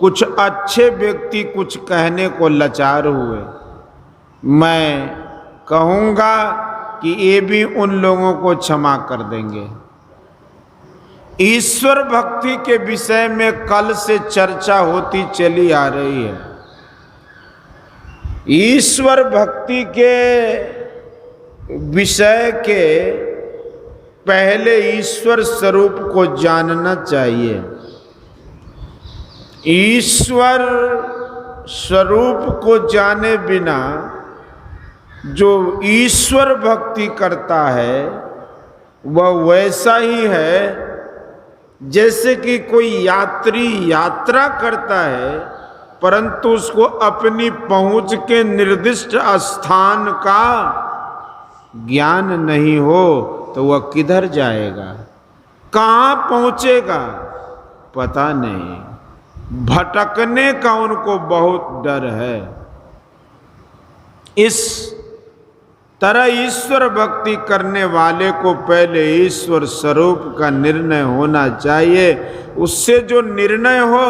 कुछ अच्छे व्यक्ति कुछ कहने को लाचार हुए। मैं कहूँगा कि ये भी उन लोगों को क्षमा कर देंगे। ईश्वर भक्ति के विषय में कल से चर्चा होती चली आ रही है। ईश्वर भक्ति के विषय के पहले ईश्वर स्वरूप को जानना चाहिए। ईश्वर स्वरूप को जाने बिना जो ईश्वर भक्ति करता है वह वैसा ही है जैसे कि कोई यात्री यात्रा करता है, परंतु उसको अपनी पहुंच के निर्दिष्ट स्थान का ज्ञान नहीं हो तो वह किधर जाएगा, कहाँ पहुंचेगा, पता नहीं। भटकने का उनको बहुत डर है। इस तरह ईश्वर भक्ति करने वाले को पहले ईश्वर स्वरूप का निर्णय होना चाहिए। उससे जो निर्णय हो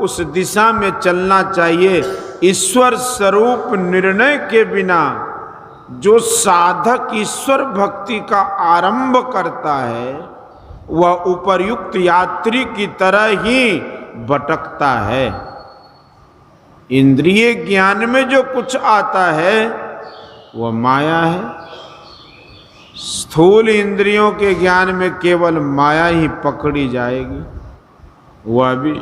उस दिशा में चलना चाहिए। ईश्वर स्वरूप निर्णय के बिना जो साधक ईश्वर भक्ति का आरंभ करता है वह उपर्युक्त यात्री की तरह ही भटकता है। इंद्रिय ज्ञान में जो कुछ आता है वह माया है। स्थूल इंद्रियों के ज्ञान में केवल माया ही पकड़ी जाएगी, वह भी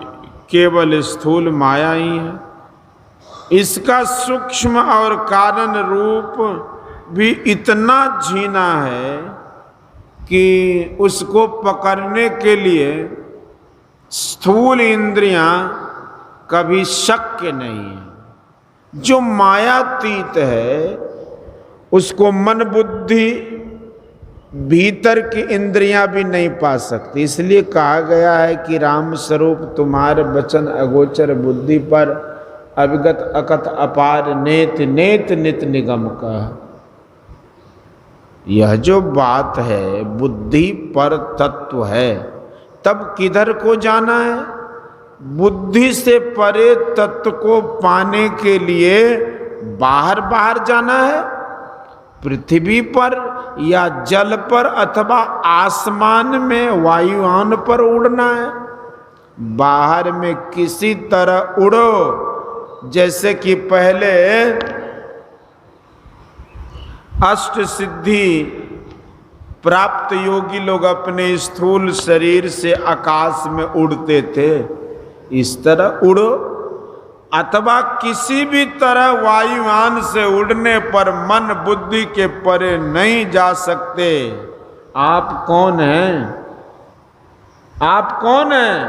केवल स्थूल माया ही है। इसका सूक्ष्म और कारण रूप भी इतना झीना है कि उसको पकड़ने के लिए स्थूल इंद्रियां कभी शक्य नहीं है। जो मायातीत है उसको मन बुद्धि भीतर की इंद्रियां भी नहीं पा सकती। इसलिए कहा गया है कि राम स्वरूप तुम्हारे वचन अगोचर बुद्धि पर अविगत अकथ अपार नेत नेत नित निगम का। यह जो बात है बुद्धि पर तत्व है, तब किधर को जाना है? बुद्धि से परे तत्व को पाने के लिए बाहर बाहर जाना है, पृथ्वी पर या जल पर अथवा आसमान में वायुयान पर उड़ना है। बाहर में किसी तरह उड़ो, जैसे कि पहले अष्ट सिद्धि प्राप्त योगी लोग अपने स्थूल शरीर से आकाश में उड़ते थे, इस तरह उड़ो। अथवा किसी भी तरह वायुयान से उड़ने पर मन बुद्धि के परे नहीं जा सकते। आप कौन हैं? आप कौन हैं?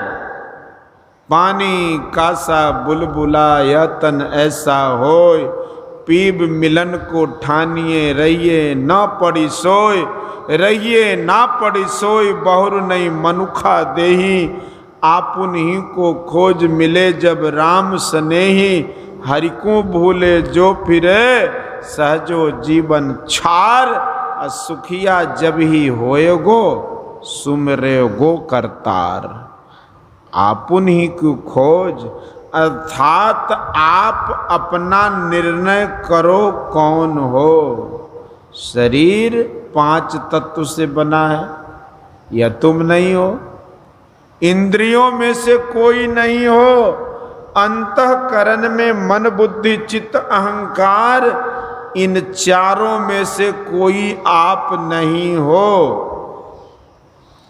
पानी कासा बुलबुला यह तन ऐसा होय, पीब मिलन को ठानिए रहिए न पड़ी सोय, रहिए ना पड़ी सोय बहुर नहीं मनुखा देही, आपुन ही को खोज मिले जब राम स्नेही, हरि को भूले जो फिरे सहजो जीवन छार, सुखिया जब ही होएगो सुमरेगो करतार। आपुन ही की खोज अर्थात आप अपना निर्णय करो कौन हो। शरीर 5 तत्व से बना है, या तुम नहीं हो? इंद्रियों में से कोई नहीं हो। अंतःकरण में मन बुद्धि चित्त अहंकार, इन चारों में से कोई आप नहीं हो।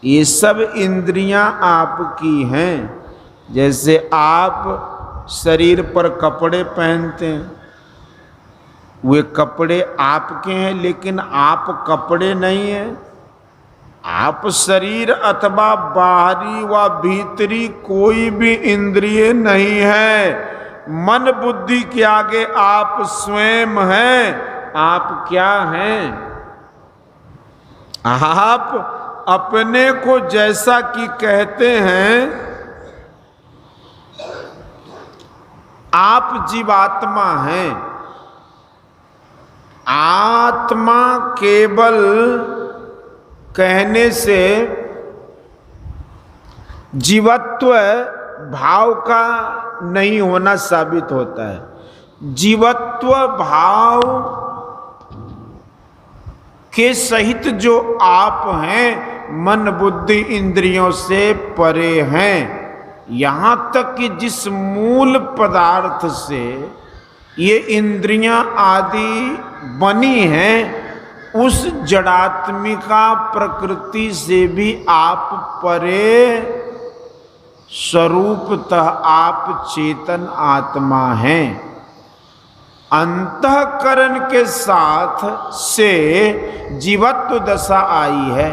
ये सब इंद्रियां आपकी हैं। जैसे आप शरीर पर कपड़े पहनते हैं, वे कपड़े आपके हैं, लेकिन आप कपड़े नहीं हैं। आप शरीर अथवा बाहरी व भीतरी कोई भी इंद्रिय नहीं है। मन बुद्धि के आगे आप स्वयं हैं। आप क्या हैं? आप अपने को जैसा कि कहते हैं आप जीवात्मा हैं। आत्मा केवल कहने से जीवत्व भाव का नहीं होना साबित होता है। जीवत्व भाव के सहित जो आप हैं, मन बुद्धि इंद्रियों से परे हैं। यहाँ तक कि जिस मूल पदार्थ से ये इंद्रियां आदि बनी हैं, उस जड़ात्मिका प्रकृति से भी आप परे, स्वरूपतः आप चेतन आत्मा हैं। अंतःकरण के साथ से जीवत्व दशा आई है।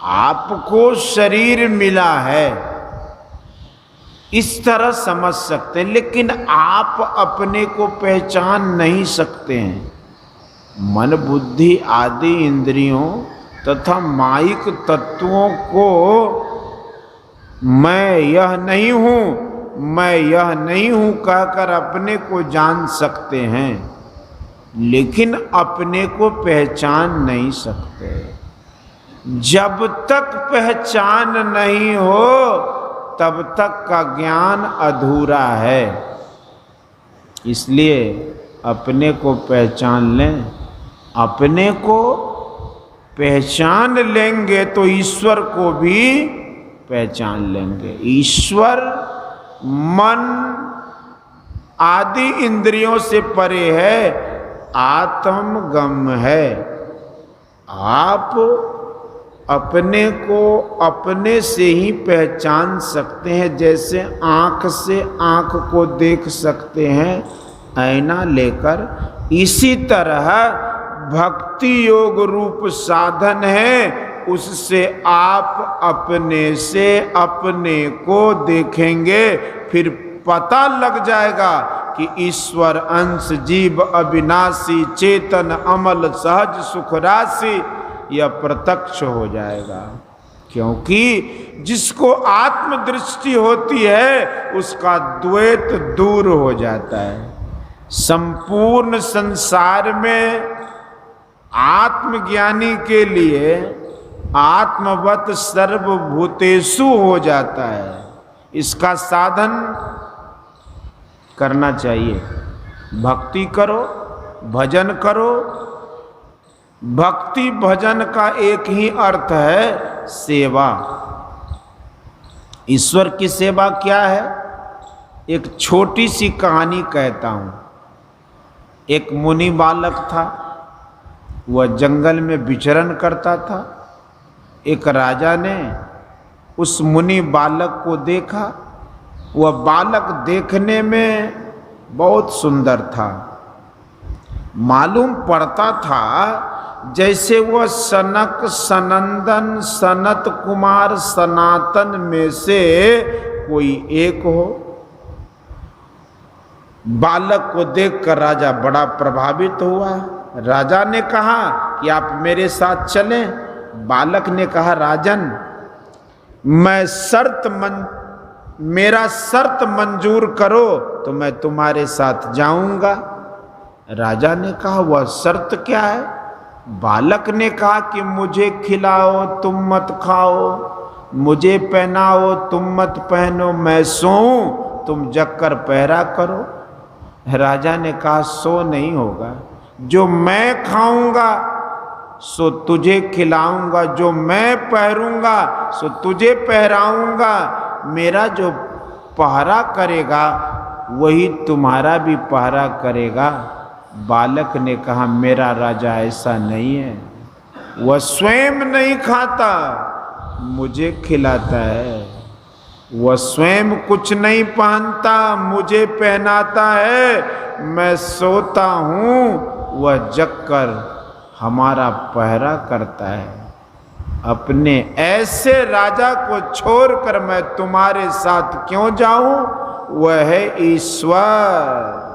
आपको शरीर मिला है, इस तरह समझ सकते हैं, लेकिन आप अपने को पहचान नहीं सकते हैं। मन बुद्धि आदि इंद्रियों तथा माइक तत्वों को मैं यह नहीं हूं, मैं यह नहीं हूं कहकर अपने को जान सकते हैं, लेकिन अपने को पहचान नहीं सकते। जब तक पहचान नहीं हो तब तक का ज्ञान अधूरा है। इसलिए अपने को पहचान लें। अपने को पहचान लेंगे तो ईश्वर को भी पहचान लेंगे। ईश्वर मन आदि इंद्रियों से परे है, आत्मगम है। आप अपने को अपने से ही पहचान सकते हैं, जैसे आँख से आँख को देख सकते हैं आईना लेकर। इसी तरह भक्ति योग रूप साधन है, उससे आप अपने से अपने को देखेंगे, फिर पता लग जाएगा कि ईश्वर अंश जीव अविनाशी चेतन अमल सहज सुख राशि, यह प्रत्यक्ष हो जाएगा। क्योंकि जिसको आत्मदृष्टि होती है उसका द्वैत दूर हो जाता है। संपूर्ण संसार में आत्मज्ञानी के लिए आत्मवत सर्वभूतेषु हो जाता है। इसका साधन करना चाहिए। भक्ति करो, भजन करो। भक्ति भजन का एक ही अर्थ है, सेवा। ईश्वर की सेवा क्या है? एक छोटी सी कहानी कहता हूं। एक मुनि बालक था, वह जंगल में विचरण करता था। एक राजा ने उस मुनि बालक को देखा। वह बालक देखने में बहुत सुंदर था। मालूम पड़ता था जैसे वह सनक सनंदन सनत कुमार सनातन में से कोई एक हो। बालक को देखकर राजा बड़ा प्रभावित हुआ। राजा ने कहा कि आप मेरे साथ चलें। बालक ने कहा, राजन, मेरा शर्त मंजूर करो तो मैं तुम्हारे साथ जाऊंगा। राजा ने कहा, वह शर्त क्या है? बालक ने कहा कि मुझे खिलाओ तुम मत खाओ, मुझे पहनाओ तुम मत पहनो, मैं सोऊं तुम जगकर पहरा करो। राजा ने कहा, सो नहीं होगा। जो मैं खाऊंगा सो तुझे खिलाऊंगा, जो मैं पहरूंगा सो तुझे पहराऊंगा। मेरा जो पहरा करेगा वही तुम्हारा भी पहरा करेगा। बालक ने कहा, मेरा राजा ऐसा नहीं है, वह स्वयं नहीं खाता, मुझे खिलाता है। वह स्वयं कुछ नहीं पहनता, मुझे पहनाता है। मैं सोता हूँ, वह जगकर हमारा पहरा करता है। अपने ऐसे राजा को छोड़कर मैं तुम्हारे साथ क्यों जाऊं? वह है ईश्वर।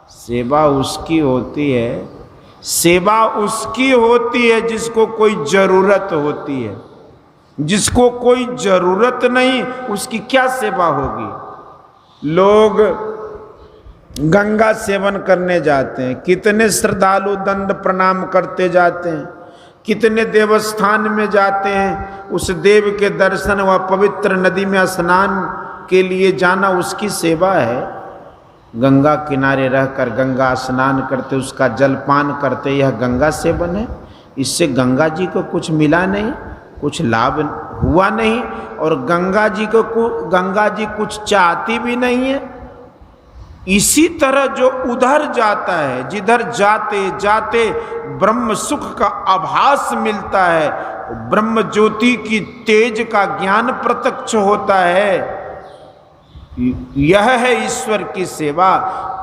सेवा उसकी होती है, सेवा उसकी होती है जिसको कोई जरूरत होती है। जिसको कोई जरूरत नहीं उसकी क्या सेवा होगी? लोग गंगा सेवन करने जाते हैं, कितने श्रद्धालु दंड प्रणाम करते जाते हैं, कितने देवस्थान में जाते हैं, उस देव के दर्शन व पवित्र नदी में स्नान के लिए जाना उसकी सेवा है। गंगा किनारे रहकर गंगा स्नान करते, उसका जलपान करते, यह गंगा सेवन है। इससे गंगा जी को कुछ मिला नहीं, कुछ लाभ हुआ नहीं, और गंगा जी कुछ चाहती भी नहीं है। इसी तरह जो उधर जाता है, जिधर जाते जाते ब्रह्म सुख का आभास मिलता है, ब्रह्म ज्योति की तेज का ज्ञान प्रत्यक्ष होता है, यह है ईश्वर की सेवा।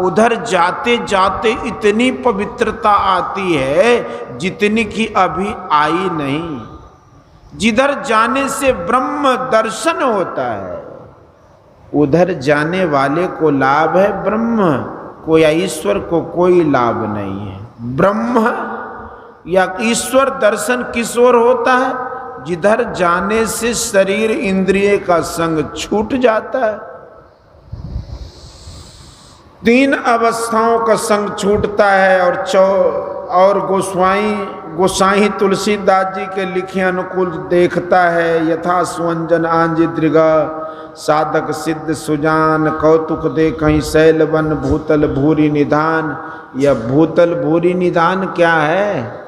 उधर जाते जाते इतनी पवित्रता आती है जितनी कि अभी आई नहीं। जिधर जाने से ब्रह्म दर्शन होता है, उधर जाने वाले को लाभ है ब्रह्म को, या ईश्वर को कोई लाभ नहीं है। ब्रह्म या ईश्वर दर्शन किस ओर होता है? जिधर जाने से शरीर इंद्रिय का संग छूट जाता है। 3 अवस्थाओं का संग छूटता है, और गोसाई तुलसीदास जी के लिखे अनुकूल देखता है। यथा सुअंजन आंजी दृगा साधक सिद्ध सुजान, कौतुक दे कहीं शैलवन भूतल भूरी निधान। यह भूतल भूरी निधान क्या है?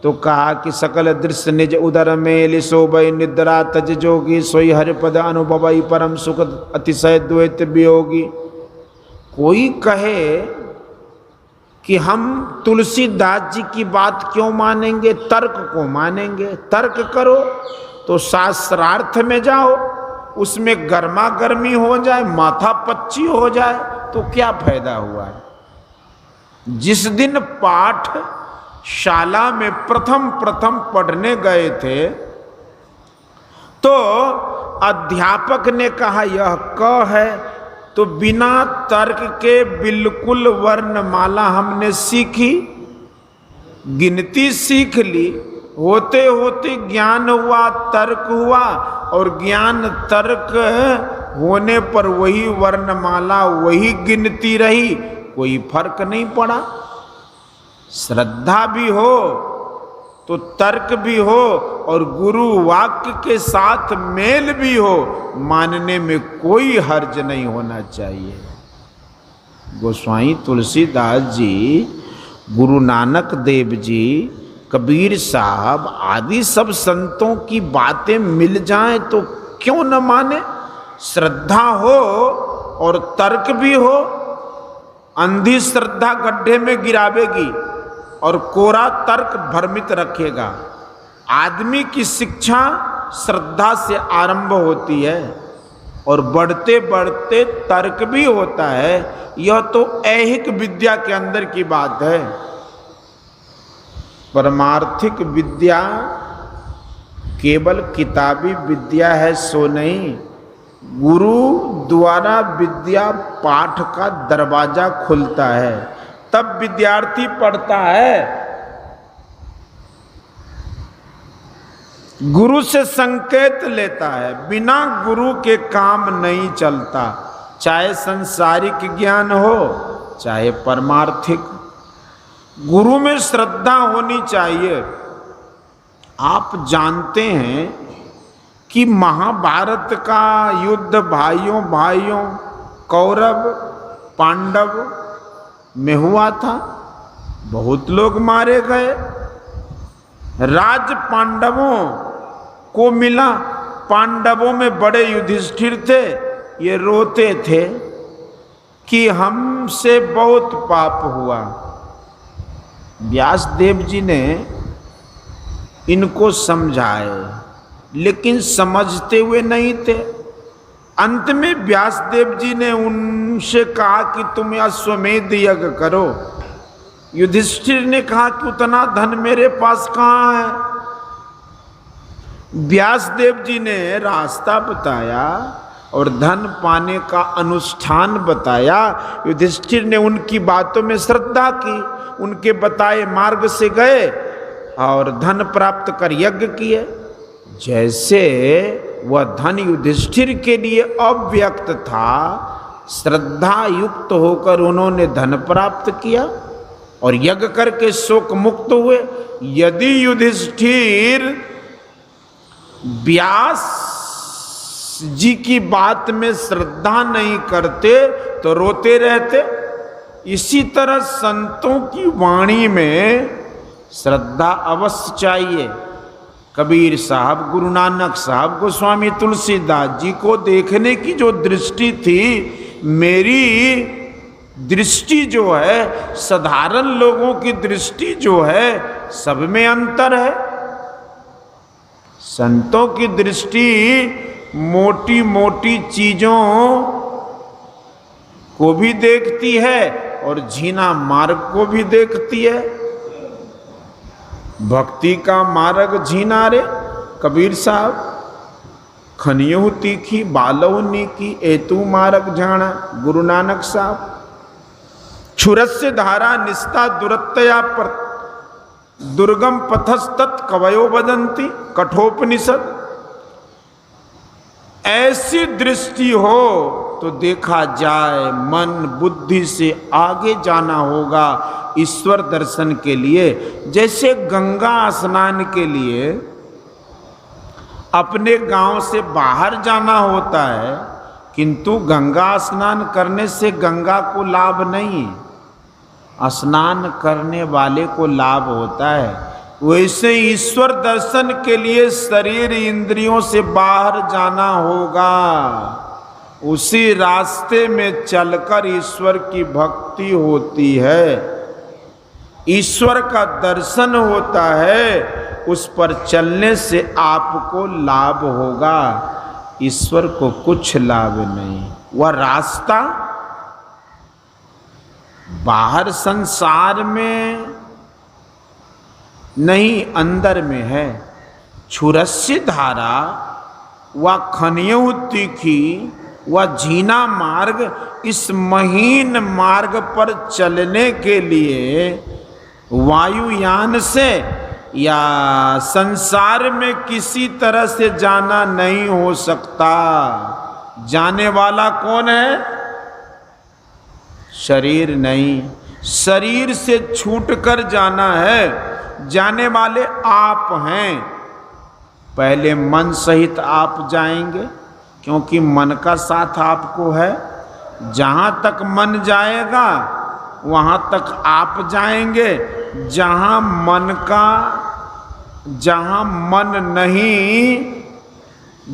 तो कहा कि सकल दृश्य निज उदर में लिशोभय निद्रा तज जोगी, सोई हरिपद अनुभवई परम सुख अतिशय द्वैत वियोगी। कोई कहे कि हम तुलसीदास जी की बात क्यों मानेंगे, तर्क को मानेंगे। तर्क करो तो शास्त्रार्थ में जाओ, उसमें गर्मा गर्मी हो जाए, माथा पच्ची हो जाए तो क्या फायदा हुआ है? जिस दिन पाठ शाला में प्रथम पढ़ने गए थे तो अध्यापक ने कहा यह क है, तो बिना तर्क के बिल्कुल वर्णमाला हमने सीखी, गिनती सीख ली। होते होते ज्ञान हुआ, तर्क हुआ, और ज्ञान तर्क होने पर वही वर्णमाला, वही गिनती रही, कोई फर्क नहीं पड़ा। श्रद्धा भी हो तो तर्क भी हो, और गुरु वाक्य के साथ मेल भी हो, मानने में कोई हर्ज नहीं होना चाहिए। गोस्वामी तुलसीदास जी, गुरु नानक देव जी, कबीर साहब आदि सब संतों की बातें मिल जाएं तो क्यों न माने? श्रद्धा हो और तर्क भी हो। अंधी श्रद्धा गड्ढे में गिरावेगी और कोरा तर्क भ्रमित रखेगा। आदमी की शिक्षा श्रद्धा से आरंभ होती है और बढ़ते बढ़ते तर्क भी होता है। यह तो ऐहिक विद्या के अंदर की बात है। परमार्थिक विद्या केवल किताबी विद्या है सो नहीं, गुरु द्वारा विद्या पाठ का दरवाजा खुलता है, तब विद्यार्थी पढ़ता है। गुरु से संकेत लेता है, बिना गुरु के काम नहीं चलता, चाहे संसारिक ज्ञान हो चाहे परमार्थिक। गुरु में श्रद्धा होनी चाहिए। आप जानते हैं कि महाभारत का युद्ध भाइयों कौरव पांडव में हुआ था। बहुत लोग मारे गए। राज पांडवों को मिला। पांडवों में बड़े युधिष्ठिर थे। ये रोते थे कि हमसे बहुत पाप हुआ। व्यासदेव जी ने इनको समझाए, लेकिन समझते हुए नहीं थे। अंत में व्यासदेव जी ने उनसे कहा कि तुम अश्वमेध यज्ञ करो। युधिष्ठिर ने कहा कि उतना धन मेरे पास कहाँ है। व्यासदेव जी ने रास्ता बताया और धन पाने का अनुष्ठान बताया। युधिष्ठिर ने उनकी बातों में श्रद्धा की, उनके बताए मार्ग से गए और धन प्राप्त कर यज्ञ किए। जैसे वह धन युधिष्ठिर के लिए अव्यक्त था, श्रद्धा युक्त होकर उन्होंने धन प्राप्त किया और यज्ञ करके शोक मुक्त हुए। यदि युधिष्ठिर व्यास जी की बात में श्रद्धा नहीं करते तो रोते रहते। इसी तरह संतों की वाणी में श्रद्धा अवश्य चाहिए। कबीर साहब, गुरु नानक साहब, गोस्वामी तुलसीदास जी को देखने की जो दृष्टि थी, मेरी दृष्टि जो है, साधारण लोगों की दृष्टि जो है, सब में अंतर है। संतों की दृष्टि मोटी मोटी चीजों को भी देखती है और झीना मार्ग को भी देखती है। भक्ति का मार्ग झीना रे कबीर साहब, खनियो तीखी बालो नीकी एतु मार्ग जाना गुरु नानक साहब। क्षुरस्य धारा निस्ता दुरत्तया पर दुर्गम पथस्तत् कवयो वदन्ति कठोपनिषद। ऐसी दृष्टि हो तो देखा जाए, मन बुद्धि से आगे जाना होगा ईश्वर दर्शन के लिए। जैसे गंगा स्नान के लिए अपने गांव से बाहर जाना होता है, किंतु गंगा स्नान करने से गंगा को लाभ नहीं, स्नान करने वाले को लाभ होता है। वैसे ईश्वर दर्शन के लिए शरीर इंद्रियों से बाहर जाना होगा। उसी रास्ते में चलकर ईश्वर की भक्ति होती है, ईश्वर का दर्शन होता है। उस पर चलने से आपको लाभ होगा, ईश्वर को कुछ लाभ नहीं। वह रास्ता बाहर संसार में नहीं, अंदर में है। क्षुरस्य धारा व खनियो तीखी व झीना मार्ग, इस महीन मार्ग पर चलने के लिए वायुयान से या संसार में किसी तरह से जाना नहीं हो सकता। जाने वाला कौन है? शरीर नहीं, शरीर से छूटकर जाना है। जाने वाले आप हैं। पहले मन सहित आप जाएंगे, क्योंकि मन का साथ आपको है। जहाँ तक मन जाएगा वहाँ तक आप जाएंगे। जहाँ मन नहीं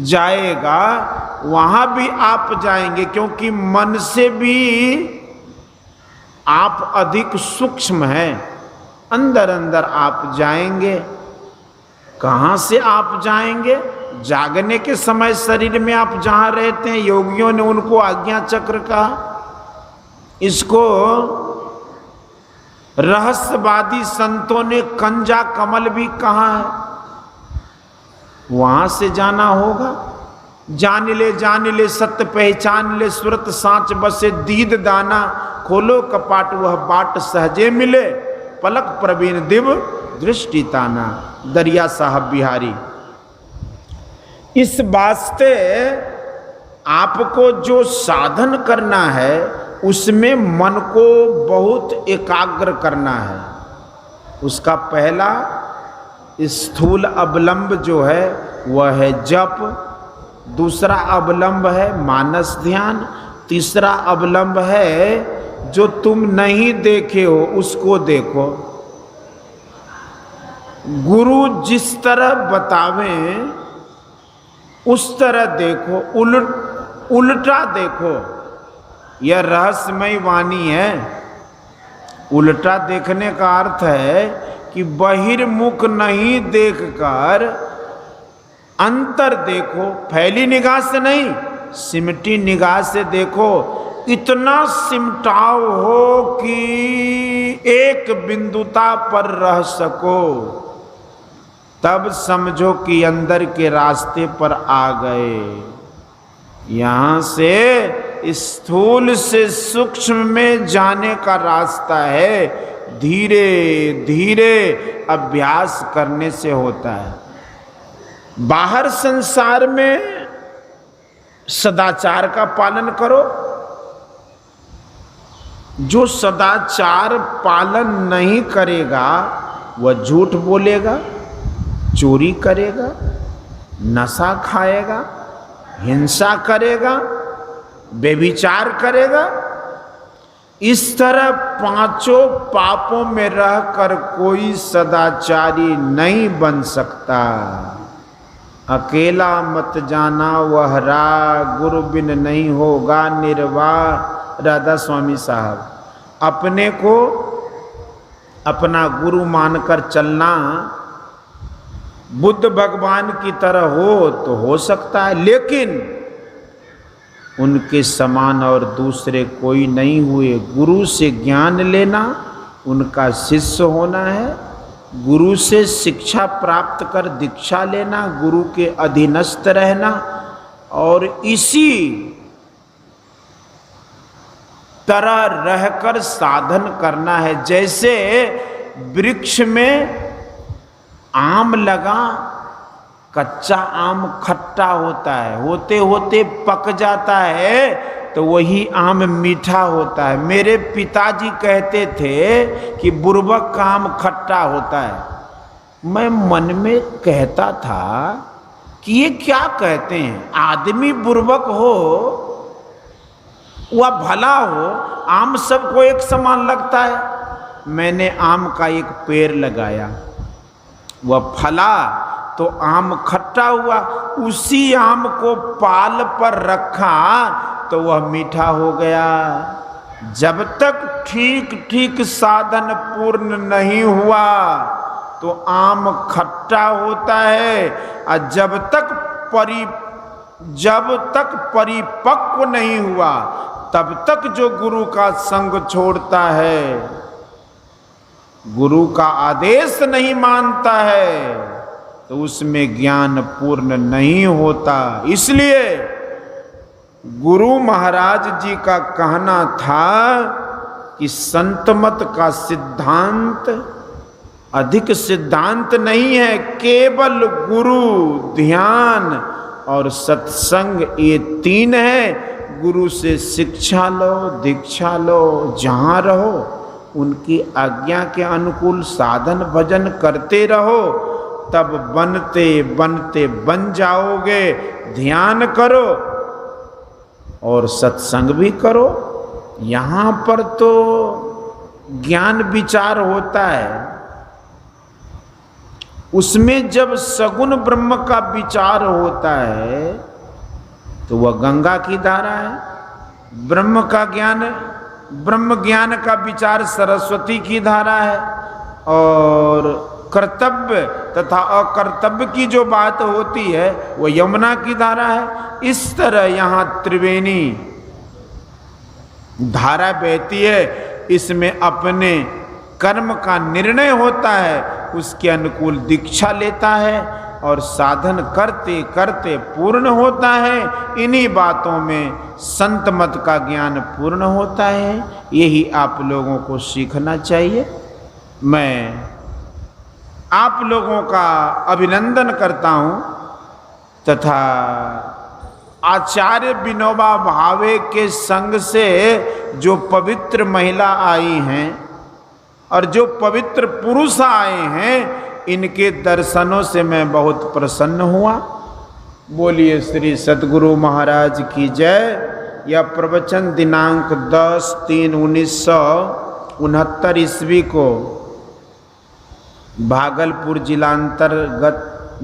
जाएगा वहाँ भी आप जाएंगे, क्योंकि मन से भी आप अधिक सूक्ष्म हैं। अंदर अंदर आप जाएंगे। कहाँ से आप जाएंगे? जागने के समय शरीर में आप जहाँ रहते हैं, योगियों ने उनको आज्ञा चक्र कहा। इसको रहस्यवादी संतों ने कंजा कमल भी कहा है। वहाँ से जाना होगा। जान ले सत्य पहचान ले, सुरत सांच बसे दीद दाना, खोलो कपाट वह बाट सहजे मिले, पलक प्रवीण दिव दृष्टि ताना। दरिया साहब बिहारी। इस वास्ते आपको जो साधन करना है उसमें मन को बहुत एकाग्र करना है। उसका पहला स्थूल अवलंब जो है वह है जप, दूसरा अवलंब है मानस ध्यान, तीसरा अवलंब है जो तुम नहीं देखे हो उसको देखो। गुरु जिस तरह बतावें उस तरह देखो, उल्टा देखो। यह रहस्यमय वाणी है। उल्टा देखने का अर्थ है कि बहिर्मुख नहीं देखकर अंतर देखो। फैली निगाह से नहीं, सिमटी निगाह से देखो। इतना सिमटाव हो कि एक बिंदुता पर रह सको, तब समझो कि अंदर के रास्ते पर आ गए। यहाँ से स्थूल से सूक्ष्म में जाने का रास्ता है। धीरे धीरे अभ्यास करने से होता है। बाहर संसार में सदाचार का पालन करो। जो सदाचार पालन नहीं करेगा वह झूठ बोलेगा, चोरी करेगा, नशा खाएगा, हिंसा करेगा, व्यभिचार करेगा। इस तरह पांचों पापों में रहकर कोई सदाचारी नहीं बन सकता। अकेला मत जाना वह राह, गुरु बिन नहीं होगा निर्वाह। राधा स्वामी साहब, अपने को अपना गुरु मानकर चलना बुद्ध भगवान की तरह हो तो हो सकता है, लेकिन उनके समान और दूसरे कोई नहीं हुए। गुरु से ज्ञान लेना, उनका शिष्य होना है, गुरु से शिक्षा प्राप्त कर दीक्षा लेना, गुरु के अधीनस्थ रहना और इसी तरह रहकर साधन करना है। जैसे वृक्ष में आम लगा, कच्चा आम खट्टा होता है, होते होते पक जाता है तो वही आम मीठा होता है। मेरे पिताजी कहते थे कि बुर्बक का आम खट्टा होता है। मैं मन में कहता था कि ये क्या कहते हैं, आदमी बुर्बक हो वह भला हो, आम सबको एक समान लगता है। मैंने आम का एक पेड़ लगाया, वह फला तो आम खट्टा हुआ, उसी आम को पाल पर रखा तो वह मीठा हो गया। जब तक ठीक ठीक साधन पूर्ण नहीं हुआ तो आम खट्टा होता है, और जब तक परिपक्व नहीं हुआ तब तक जो गुरु का संग छोड़ता है, गुरु का आदेश नहीं मानता है, तो उसमें ज्ञान पूर्ण नहीं होता। इसलिए गुरु महाराज जी का कहना था कि संत मत का सिद्धांत अधिक सिद्धांत नहीं है, केवल गुरु, ध्यान और सत्संग, ये तीन है। गुरु से शिक्षा लो, दीक्षा लो, जहाँ रहो उनकी आज्ञा के अनुकूल साधन भजन करते रहो, तब बनते बनते बन जाओगे। ध्यान करो और सत्संग भी करो। यहाँ पर तो ज्ञान विचार होता है, उसमें जब सगुण ब्रह्म का विचार होता है तो वह गंगा की धारा है। ब्रह्म का ज्ञान, ब्रह्म ज्ञान का विचार सरस्वती की धारा है, और कर्तव्य तथा अकर्तव्य की जो बात होती है वो यमुना की धारा है। इस तरह यहाँ त्रिवेणी धारा बहती है, इसमें अपने कर्म का निर्णय होता है, उसके अनुकूल दीक्षा लेता है और साधन करते करते पूर्ण होता है। इन्हीं बातों में संत मत का ज्ञान पूर्ण होता है। यही आप लोगों को सीखना चाहिए। मैं आप लोगों का अभिनंदन करता हूँ तथा आचार्य विनोबा भावे के संग से जो पवित्र महिला आई हैं और जो पवित्र पुरुष आए हैं, इनके दर्शनों से मैं बहुत प्रसन्न हुआ। बोलिए श्री सद्गुरु महाराज की जय। यह प्रवचन दिनांक 10/3/1969 ईस्वी को भागलपुर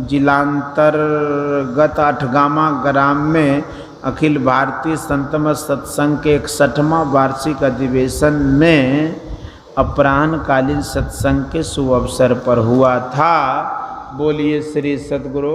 जिलांतर्गत अठगामा ग्राम में अखिल भारतीय संत मत सत्संग के 61वां वार्षिक अधिवेशन में अपराह्नकालीन सत्संग के शुभ अवसर पर हुआ था। बोलिए श्री सद्गुरु